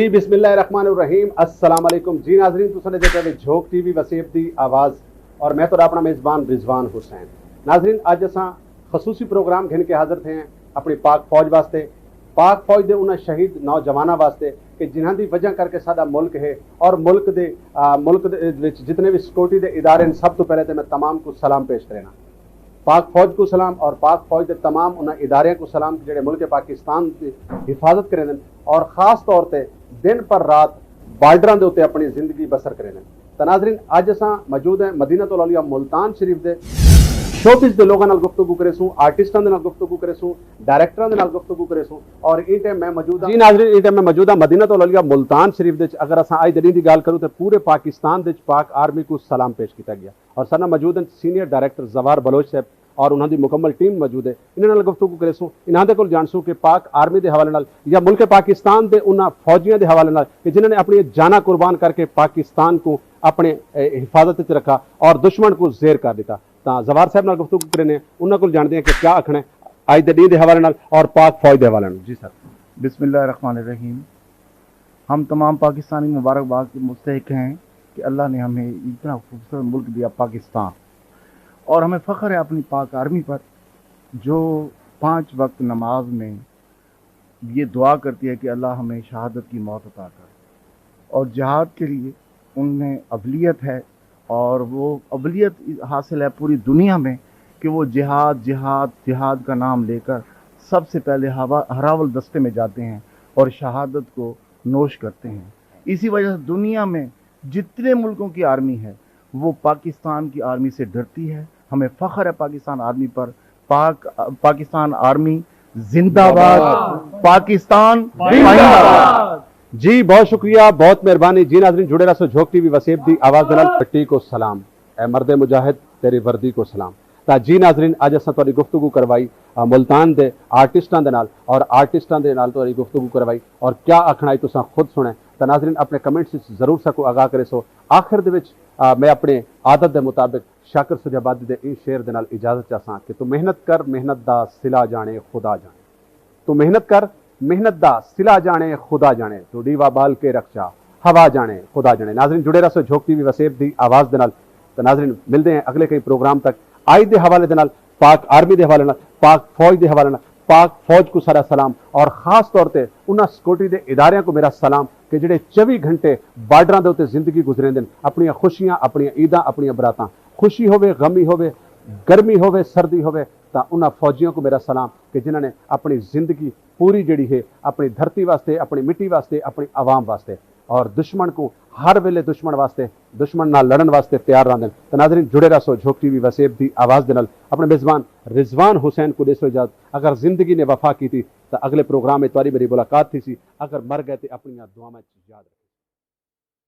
जी बिस्मिल्लाहिर्रहमानिर्रहीम अस्सलाम वालेकुम जी नाजरीन तुसां दे देखदे झोंक टीवी वसीब दी आवाज़ और मैं तो अपना मेज़बान रिजवान हुसैन। नाजरीन अज असां खसूसी प्रोग्राम घिन के हाज़र थे हैं अपनी पाक फौज वास्ते, पाक फौज दे उन्हां शहीद नौजवानों वास्ते कि जिन्हां दी वजह करके साडा मुल्क है और मुल्क दे विच जितने भी सिक्योरिटी दे इदारे सब तो पहले तो मैं तमाम को सलाम पेश करना। पाक फौज को सलाम और पाक फौज के तमाम उन्होंने इदारे को सलाम जोड़े मुल्क पाकिस्तान की हिफाजत करें और ख़ास तौर पर दिन पर रात बार्डर के उत्ते अपनी जिंदगी बसर करें। तो नाजरीन अज असां मौजूद हैं मदीनतुल औलिया मुल्तान शरीफ के शोबिज़ के लोगों नाल गुफ्तगू करेसूँ, आर्टिस्टों के नाल गुफ्तगू करेसूँ, डायरेक्टरों के नाल गुफ्तगू करेसूँ और इस टाइम मैं मौजूद जी नाजरीन इस टाइम मैं मौजूद मदीनतुल औलिया मुल्तान शरीफ दे अगर असां अज दिन की गल करूँ तो पूरे पाकिस्तान दे पाक आर्मी को सलाम पेश किया गया और साडा मौजूद हैं सीनियर डायरेक्टर जवार बलोच साहब और उन्होंने मुकम्मल टीम मौजूद है। इन्होंने गुफ्तगू करेसूँ इन्होंने को जानसूँ कि पाक आर्मी के हवाले नाल या मुल्क पाकिस्तान के उन्होंने फौजियों के हवाले नाल कि जिन्होंने अपनी जाना कुर्बान करके पाकिस्तान को अपने हिफाजत रखा और दुश्मन को जेर कर दिता। तो जवार साहब नाल गुफ्तगू करें उन्होंने को जानते हैं कि क्या आखना है अज के दिन के हवाले नाल और पाक फौज के हवाले नाल। जी सर। बिस्मिल्लाहिर्रहमानिर्रहीम। हम तमाम पाकिस्तानी मुबारकबाद के मुस्तहिक हैं कि अल्लाह ने हमें इतना खूबसूरत मुल्क दिया पाकिस्तान और हमें फ़ख्र है अपनी पाक आर्मी पर जो 5 वक्त नमाज में ये दुआ करती है कि अल्लाह हमें शहादत की मौत अता कर और जिहाद के लिए उनमें अवलियत है और वो अवलियत हासिल है पूरी दुनिया में कि वो जिहाद जिहाद जिहाद का नाम लेकर सबसे पहले हरावल दस्ते में जाते हैं और शहादत को नोश करते हैं। इसी वजह से दुनिया में जितने मुल्कों की आर्मी है वो पाकिस्तान की आर्मी से डरती है। हमें फ़ख्र है पाकिस्तान आर्मी पर। पाकिस्तान आर्मी जिंदाबाद, पाकिस्तान जिंदाबाद। जी बहुत शुक्रिया, बहुत मेहरबानी। जी नाज़रीन जुड़े रहो झोंक टीवी वसीब दी आवाज़ दे नाल पट्टी को सलाम, ए मर्द मुजाहिद तेरी वर्दी को सलाम। तो जी नाज़रीन अज असां तुहाडी गुफ्तगू करवाई मुल्तान के आर्टिस्टां दे नाल और आर्टिस्टां दे नाल तुहाडी गुफ्तगू करवाई और क्या आखना है तुसां खुद सुने। तो नाज़रीन अपने कमेंट्स जरूर सको आगाह करे सो। आखिर दे विच मैं अपने आदत के मुताबिक शाकिर सुजाबादी दे इस शेर दे नाल इजाजत चाहसां कि तू मेहनत कर मेहनत दा सिला जाने खुदा जाने। तू मेहनत कर मेहनत दा सिला जाने खुदा जाने, तू डीवा बाल के रक्षा हवा जाने खुदा जाने। नाज़रीन जुड़े रहो झोंक टीवी वसीब दी आवाज़ दे नाल। तो नाज़रीन मिलते हैं अगले कई प्रोग्राम तक। आज के हवाले दे नाल पाक आर्मी के हवाले नाल पाक फौज के हवाले नाल पाक फौज को सारा सलाम और ख़ास तौर पर उन्होंने सिक्योरिटी के इदारियां को मेरा सलाम कि जिहड़े 24 घंटे बार्डर के उत्ते जिंदगी गुजरेंदे ने अपन खुशियां अपन ईदां अपन बरातां, खुशी होवे गमी होवे गर्मी होवे सर्दी होवे, तो उन्होंने फौजियों को मेरा सलाम कि जिन्होंने अपनी जिंदगी पूरी जिहड़ी है अपनी धरती वास्ते अपनी मिट्टी वास्ते अपनी आवाम वास्ते और दुश्मन को हर वेले दुश्मन वास्ते दुश्मन नाल लड़न वास्ते तैयार रहंदे। तो नाज़रीन जुड़े रहो झोंक टीवी वसीब दी आवाज़ दे नाल। अपने मेज़बान रिजवान हुसैन को देसो इजाज़त। अगर जिंदगी ने वफा की थी तो अगले प्रोग्राम में तुहारी मेरी मुलाकात थी सी। अगर मर गए तो अपनी दुआ में याद रखें।